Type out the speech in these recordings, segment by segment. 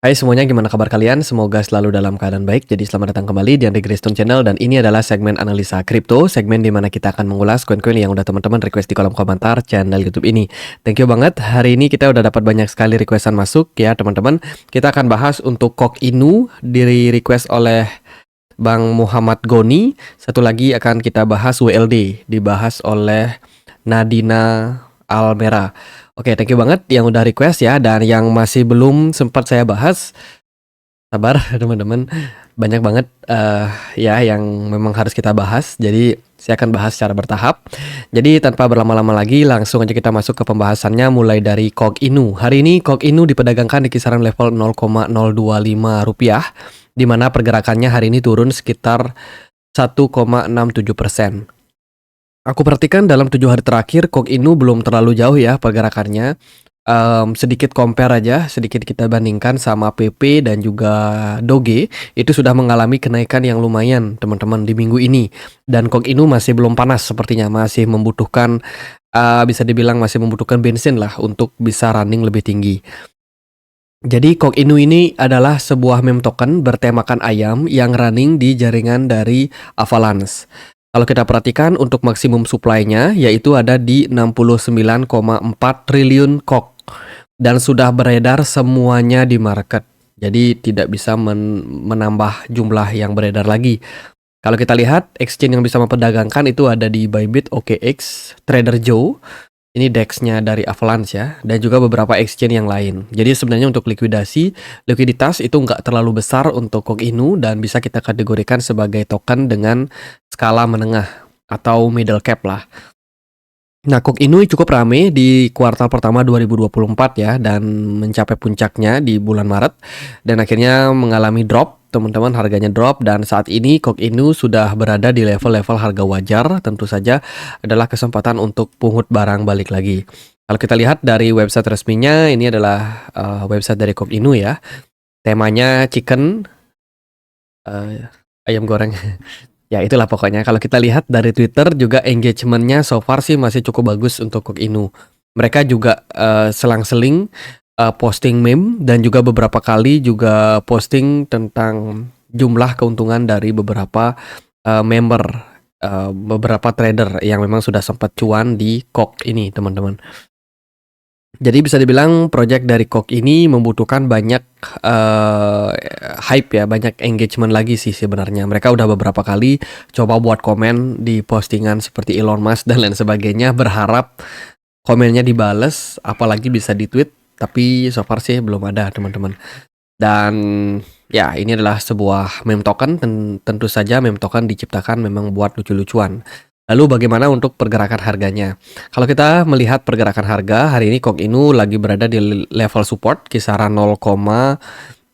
Hai semuanya, gimana kabar kalian? Semoga selalu dalam keadaan baik. Jadi selamat datang kembali di Andre Graystone Channel dan ini adalah segmen analisa kripto, segmen di mana kita akan mengulas koin-koin yang udah teman-teman request di kolom komentar channel YouTube ini. Thank you banget. Hari ini kita udah dapat banyak sekali requestan masuk ya teman-teman. Kita akan bahas untuk Kok Inu di request oleh Bang Muhammad Goni. Satu lagi akan kita bahas WLD, dibahas oleh Nadina Almera. Oke, thank you banget yang udah request ya, dan yang masih belum sempat saya bahas, sabar teman-teman. Banyak banget ya yang memang harus kita bahas. Jadi saya akan bahas secara bertahap. Jadi tanpa berlama-lama lagi, langsung aja kita masuk ke pembahasannya mulai dari Kok Inu. Hari ini Kok Inu diperdagangkan di kisaran level 0,025 rupiah, di mana pergerakannya hari ini turun sekitar 1,67%. Aku perhatikan dalam 7 hari terakhir Kok Inu belum terlalu jauh ya pergerakannya. Sedikit compare aja, sedikit kita bandingkan sama PP dan juga Doge, itu sudah mengalami kenaikan yang lumayan teman-teman di minggu ini. Dan Kok Inu masih belum panas sepertinya, masih membutuhkan bisa dibilang masih membutuhkan bensin lah untuk bisa running lebih tinggi. Jadi Kok Inu ini adalah sebuah meme token bertemakan ayam yang running di jaringan dari Avalanche. Kalau kita perhatikan untuk maksimum supply-nya yaitu ada di 69,4 triliun Kok dan sudah beredar semuanya di market. Jadi tidak bisa menambah jumlah yang beredar lagi. Kalau kita lihat exchange yang bisa memperdagangkan itu ada di Bybit, OKX, Trader Joe. Ini DEX-nya dari Avalanche ya, dan juga beberapa exchange yang lain. Jadi sebenarnya untuk likuiditas itu nggak terlalu besar untuk Kok Inu dan bisa kita kategorikan sebagai token dengan skala menengah atau middle cap lah. Nah, Kok Inu cukup rame di kuartal pertama 2024 ya, dan mencapai puncaknya di bulan Maret dan akhirnya mengalami drop. Teman-teman, harganya drop dan saat ini Kok Inu sudah berada di level-level harga wajar. Tentu saja adalah kesempatan untuk pungut barang balik lagi. Kalau kita lihat dari website resminya, ini adalah website dari Kok Inu ya. Temanya chicken, ayam goreng. Ya itulah pokoknya. Kalau kita lihat dari Twitter juga engagementnya so far sih masih cukup bagus untuk Kok Inu. Mereka juga selang-seling posting meme dan juga beberapa kali juga posting tentang jumlah keuntungan dari beberapa member, beberapa trader yang memang sudah sempat cuan di Kok ini teman-teman. Jadi bisa dibilang project dari Kok ini membutuhkan banyak hype ya, banyak engagement lagi sih sebenarnya. Mereka udah beberapa kali coba buat komen di postingan seperti Elon Musk dan lain sebagainya, berharap komennya dibales, apalagi bisa di tweet, tapi so far sih belum ada teman-teman. Dan ya ini adalah sebuah meme token, tentu saja meme token diciptakan memang buat lucu-lucuan. Lalu bagaimana untuk pergerakan harganya? Kalau kita melihat pergerakan harga, hari ini Kok Inu lagi berada di level support kisaran 0,05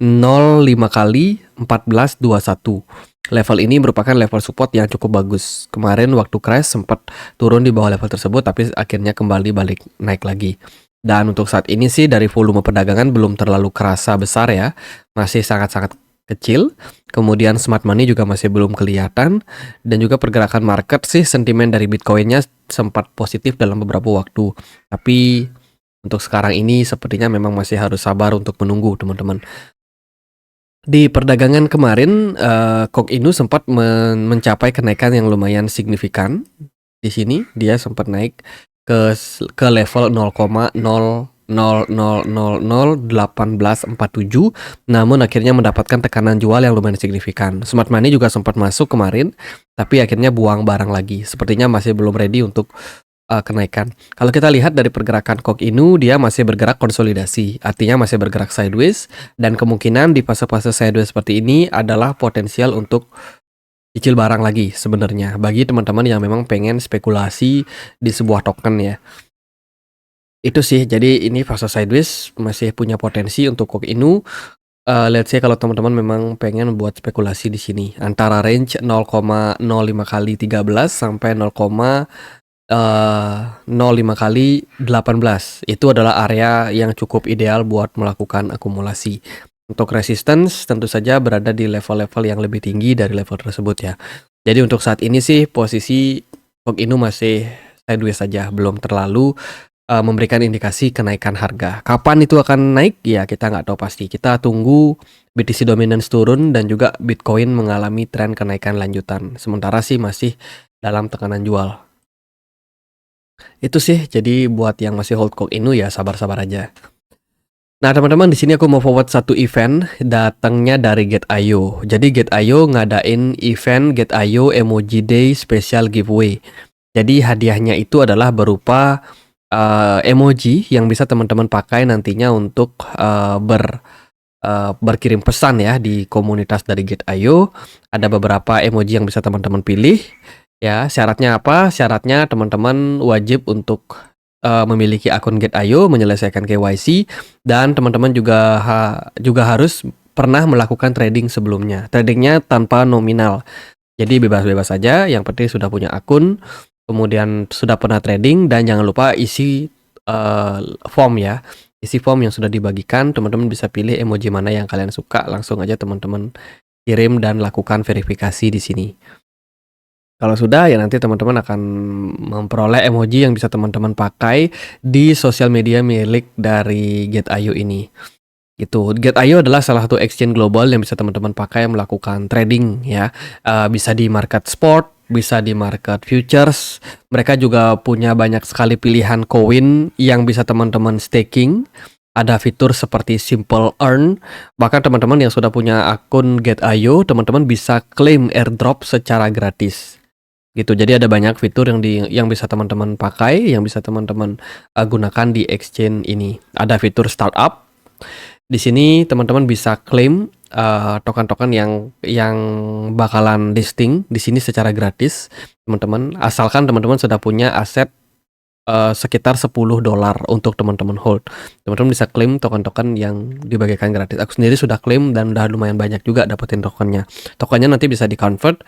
kali 1421. Level ini merupakan level support yang cukup bagus. Kemarin waktu crash sempat turun di bawah level tersebut, tapi akhirnya kembali balik naik lagi. Dan untuk saat ini sih dari volume perdagangan belum terlalu kerasa besar ya, masih sangat-sangat kecil. Kemudian smart money juga masih belum kelihatan, dan juga pergerakan market sih sentimen dari Bitcoinnya sempat positif dalam beberapa waktu. Tapi untuk sekarang ini sepertinya memang masih harus sabar untuk menunggu teman-teman. Di perdagangan kemarin Kok Inu sempat mencapai kenaikan yang lumayan signifikan. Di sini dia sempat naik ke level 0,00001847, namun akhirnya mendapatkan tekanan jual yang lumayan signifikan. Smart money juga sempat masuk kemarin, tapi akhirnya buang barang lagi. Sepertinya masih belum ready untuk kenaikan. Kalau kita lihat dari pergerakan Kok Inu, dia masih bergerak konsolidasi, artinya masih bergerak sideways, dan kemungkinan di fase-fase sideways seperti ini adalah potensial untuk cicil barang lagi sebenarnya bagi teman-teman yang memang pengen spekulasi di sebuah token ya. Itu sih, jadi ini fase sideways masih punya potensi untuk Kok Inu. Let's say kalau teman-teman memang pengen buat spekulasi di sini antara range 0,05 kali 13 sampai 0,05 kali 18. Itu adalah area yang cukup ideal buat melakukan akumulasi. Untuk resistance tentu saja berada di level-level yang lebih tinggi dari level tersebut ya. Jadi untuk saat ini sih posisi Kok Inu masih sideways saja, belum terlalu memberikan indikasi kenaikan harga. Kapan itu akan naik? Ya kita nggak tahu pasti. Kita tunggu BTC Dominance turun dan juga Bitcoin mengalami tren kenaikan lanjutan. Sementara sih masih dalam tekanan jual. Itu sih, jadi buat yang masih hold Coke Inu ya sabar-sabar aja. Nah teman-teman, di sini aku mau forward satu event datangnya dari Get.io. Jadi Get.io ngadain event Get.io Emoji Day Special Giveaway. Jadi hadiahnya itu adalah berupa emoji yang bisa teman-teman pakai nantinya untuk berkirim pesan ya di komunitas dari Get.io. Ada beberapa emoji yang bisa teman-teman pilih. Ya, syaratnya apa? Syaratnya teman-teman wajib untuk memiliki akun Get.io, menyelesaikan KYC, dan teman-teman juga harus pernah melakukan trading sebelumnya. Tradingnya tanpa nominal. Jadi bebas-bebas saja, yang penting sudah punya akun, kemudian sudah pernah trading, dan jangan lupa isi form ya. Isi form yang sudah dibagikan, teman-teman bisa pilih emoji mana yang kalian suka, langsung aja teman-teman kirim dan lakukan verifikasi di sini. Kalau sudah ya nanti teman-teman akan memperoleh emoji yang bisa teman-teman pakai di sosial media milik dari Get.io ini. Gitu. Get.io adalah salah satu exchange global yang bisa teman-teman pakai melakukan trading ya. Bisa di market spot, bisa di market futures. Mereka juga punya banyak sekali pilihan koin yang bisa teman-teman staking. Ada fitur seperti Simple Earn. Bahkan teman-teman yang sudah punya akun Get.io, teman-teman bisa claim airdrop secara gratis. Gitu. Jadi ada banyak fitur yang bisa teman-teman pakai, yang bisa teman-teman gunakan di exchange ini. Ada fitur startup. Di sini teman-teman bisa claim token-token yang bakalan listing di sini secara gratis, teman-teman. Asalkan teman-teman sudah punya aset sekitar $10 untuk teman-teman hold. Teman-teman bisa claim token-token yang dibagikan gratis. Aku sendiri sudah claim dan udah lumayan banyak juga dapetin tokennya. Tokennya nanti bisa di-convert,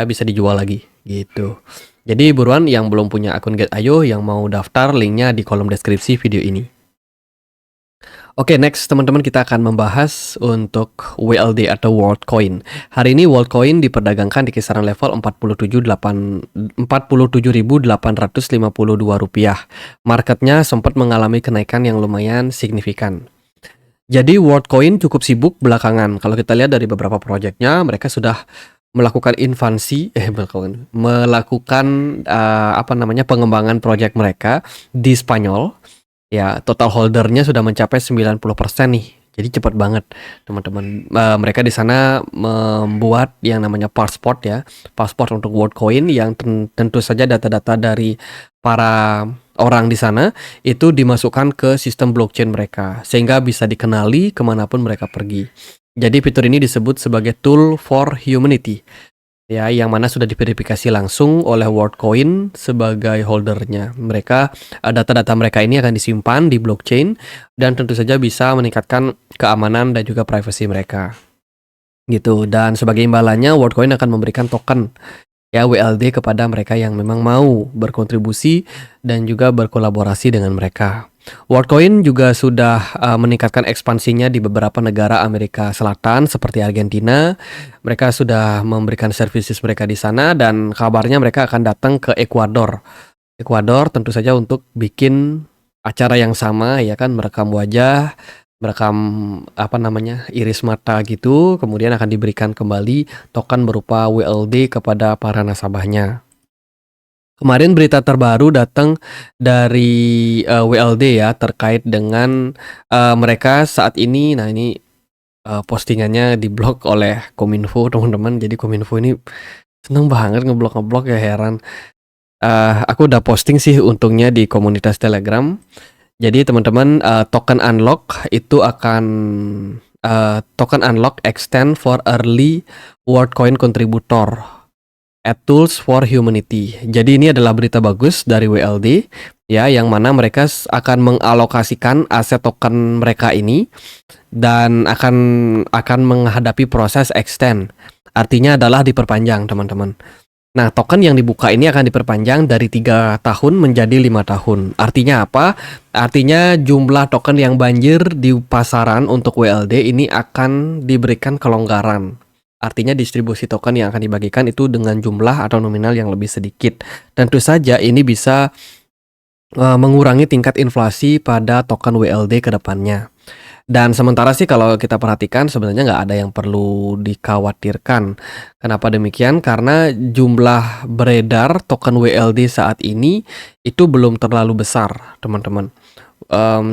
bisa dijual lagi gitu. Jadi buruan yang belum punya akun Get.io yang mau daftar, linknya di kolom deskripsi video ini. Oke, next teman-teman kita akan membahas untuk WLD atau Worldcoin. Hari ini Worldcoin diperdagangkan di kisaran level 47.852 rupiah. Marketnya sempat mengalami kenaikan yang lumayan signifikan. Jadi Worldcoin cukup sibuk belakangan. Kalau kita lihat dari beberapa proyeknya, mereka sudah melakukan pengembangan proyek mereka di Spanyol. Ya, total holdernya sudah mencapai 90% nih. Jadi cepat banget, teman-teman. Mereka di sana membuat yang namanya passport ya. Passport untuk Worldcoin yang tentu saja data-data dari para orang di sana itu dimasukkan ke sistem blockchain mereka sehingga bisa dikenali kemanapun mereka pergi. Jadi fitur ini disebut sebagai tool for humanity. Ya, yang mana sudah diverifikasi langsung oleh Worldcoin sebagai holdernya. Data-data mereka ini akan disimpan di blockchain dan tentu saja bisa meningkatkan keamanan dan juga privasi mereka. Gitu. Dan sebagai imbalannya Worldcoin akan memberikan token ya WLD kepada mereka yang memang mau berkontribusi dan juga berkolaborasi dengan mereka. Worldcoin juga sudah meningkatkan ekspansinya di beberapa negara Amerika Selatan seperti Argentina. Mereka sudah memberikan services mereka di sana dan kabarnya mereka akan datang ke Ekuador. Ekuador tentu saja untuk bikin acara yang sama ya kan, merekam wajah, merekam iris mata gitu, kemudian akan diberikan kembali token berupa WLD kepada para nasabahnya. Kemarin berita terbaru datang dari WLD ya terkait dengan mereka saat ini. Nah ini postingannya diblok oleh Kominfo teman-teman. Jadi Kominfo ini seneng banget ngeblok ya, heran. Aku udah posting sih untungnya di komunitas Telegram. Jadi teman-teman token unlock itu akan token unlock extend for early Worldcoin contributor at Tools for Humanity. Jadi ini adalah berita bagus dari WLD ya, yang mana mereka akan mengalokasikan aset token mereka ini dan akan menghadapi proses extend. Artinya adalah diperpanjang, teman-teman. Nah, token yang dibuka ini akan diperpanjang dari 3 tahun menjadi 5 tahun. Artinya apa? Artinya jumlah token yang banjir di pasaran untuk WLD ini akan diberikan kelonggaran. Artinya distribusi token yang akan dibagikan itu dengan jumlah atau nominal yang lebih sedikit. Tentu saja ini bisa mengurangi tingkat inflasi pada token WLD ke depannya. Dan sementara sih kalau kita perhatikan sebenarnya nggak ada yang perlu dikhawatirkan. Kenapa demikian? Karena jumlah beredar token WLD saat ini itu belum terlalu besar, teman-teman.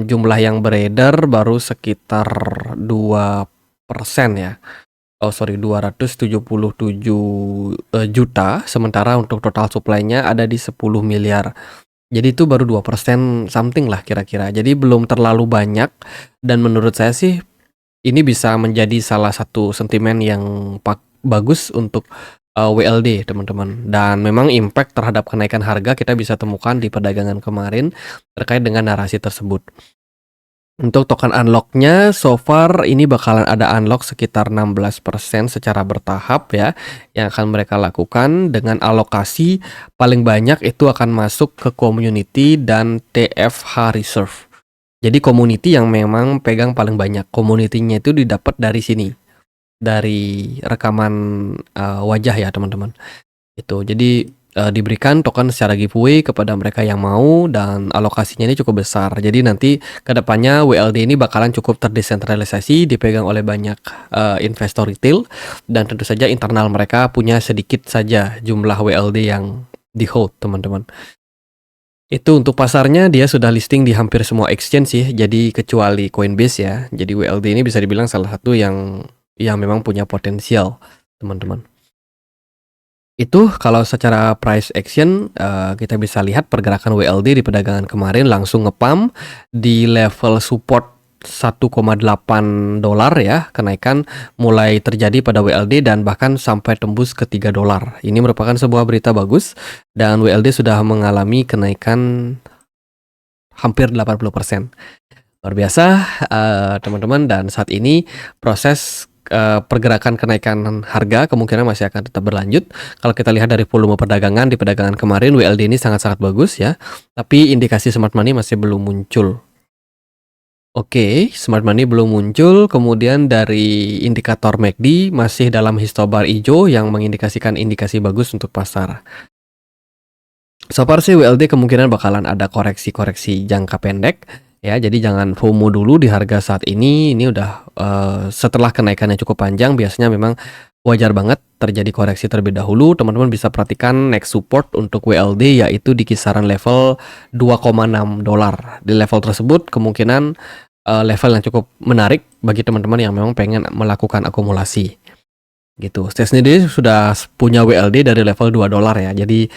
Jumlah yang beredar baru sekitar 2% ya. Oh sorry, 277 juta, sementara untuk total supply-nya ada di 10 miliar. Jadi itu baru 2% something lah kira-kira. Jadi belum terlalu banyak, dan menurut saya sih ini bisa menjadi salah satu sentimen yang bagus untuk WLD, teman-teman. Dan memang impact terhadap kenaikan harga kita bisa temukan di perdagangan kemarin terkait dengan narasi tersebut. Untuk token unlock-nya so far ini bakalan ada unlock sekitar 16% secara bertahap ya, yang akan mereka lakukan dengan alokasi paling banyak itu akan masuk ke community dan TFH reserve. Jadi community yang memang pegang paling banyak, community-nya itu didapat dari sini, dari rekaman wajah ya teman-teman. Itu jadi diberikan token secara giveaway kepada mereka yang mau, dan alokasinya ini cukup besar. Jadi nanti kedepannya WLD ini bakalan cukup terdesentralisasi, dipegang oleh banyak investor retail, dan tentu saja internal mereka punya sedikit saja jumlah WLD yang di hold, teman-teman. Itu untuk pasarnya dia sudah listing di hampir semua exchange sih, jadi kecuali Coinbase ya. Jadi WLD ini bisa dibilang salah satu yang memang punya potensial, teman-teman. Itu kalau secara price action, kita bisa lihat pergerakan WLD di perdagangan kemarin langsung nge-pump di level support $1,8 ya, kenaikan mulai terjadi pada WLD dan bahkan sampai tembus ke $3. Ini merupakan sebuah berita bagus, dan WLD sudah mengalami kenaikan hampir 80%. Luar biasa, teman-teman, dan saat ini proses pergerakan kenaikan harga kemungkinan masih akan tetap berlanjut. Kalau kita lihat dari volume perdagangan di perdagangan kemarin, WLD ini sangat-sangat bagus ya, tapi indikasi smart money masih belum muncul. Oke, smart money belum muncul. Kemudian dari indikator MACD masih dalam histobar hijau yang mengindikasikan indikasi bagus untuk pasar. So far sih WLD kemungkinan bakalan ada koreksi-koreksi jangka pendek ya, jadi jangan FOMO dulu di harga saat ini. Ini udah setelah kenaikannya cukup panjang, biasanya memang wajar banget terjadi koreksi terlebih dahulu. Teman-teman bisa perhatikan next support untuk WLD yaitu di kisaran level $2,6. Di level tersebut kemungkinan level yang cukup menarik bagi teman-teman yang memang pengen melakukan akumulasi gitu. Saya sendiri sudah punya WLD dari level $2 ya, jadi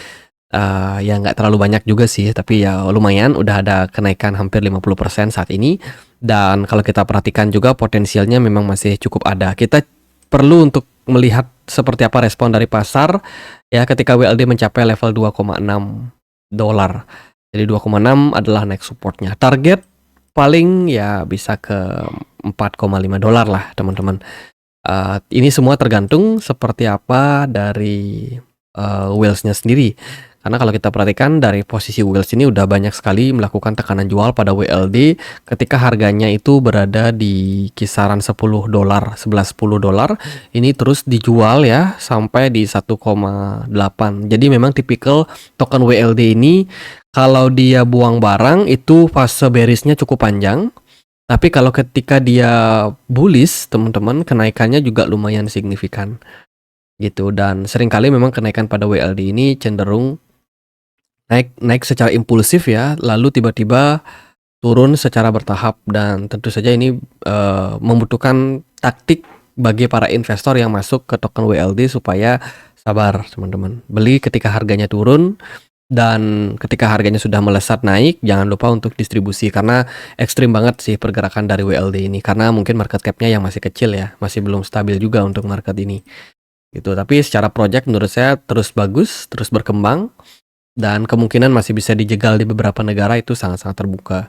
ya nggak terlalu banyak juga sih, tapi ya lumayan udah ada kenaikan hampir 50% saat ini. Dan kalau kita perhatikan juga potensialnya memang masih cukup ada. Kita perlu untuk melihat seperti apa respon dari pasar ya ketika WLD mencapai level $2,6. Jadi 2,6 adalah next supportnya. Target paling ya bisa ke $4,5 lah teman-teman. Ini semua tergantung seperti apa dari whales-nya sendiri. Karena kalau kita perhatikan dari posisi whales ini udah banyak sekali melakukan tekanan jual pada WLD ketika harganya itu berada di kisaran $10, $11-10. Ini terus dijual ya sampai di 1,8. Jadi memang tipikal token WLD ini kalau dia buang barang itu fase bearish-nya cukup panjang. Tapi kalau ketika dia bullish, teman-teman, kenaikannya juga lumayan signifikan gitu. Dan seringkali memang kenaikan pada WLD ini cenderung naik secara impulsif ya, lalu tiba-tiba turun secara bertahap, dan tentu saja ini membutuhkan taktik bagi para investor yang masuk ke token WLD supaya sabar teman-teman. Beli ketika harganya turun, dan ketika harganya sudah melesat naik jangan lupa untuk distribusi, karena ekstrim banget sih pergerakan dari WLD ini, karena mungkin market cap-nya yang masih kecil ya, masih belum stabil juga untuk market ini gitu. Tapi secara project menurut saya terus bagus, terus berkembang, dan kemungkinan masih bisa dijegal di beberapa negara itu sangat-sangat terbuka.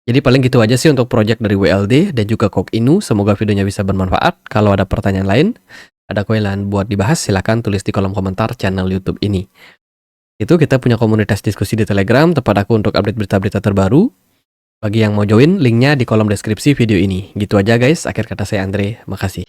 Jadi paling gitu aja sih untuk project dari WLD dan juga Coq Inu. Semoga videonya bisa bermanfaat. Kalau ada pertanyaan lain, ada koin lain buat dibahas, silahkan tulis di kolom komentar channel YouTube ini. Itu kita punya komunitas diskusi di Telegram, tempat aku untuk update berita-berita terbaru. Bagi yang mau join, linknya di kolom deskripsi video ini. Gitu aja guys, akhir kata saya Andre, makasih.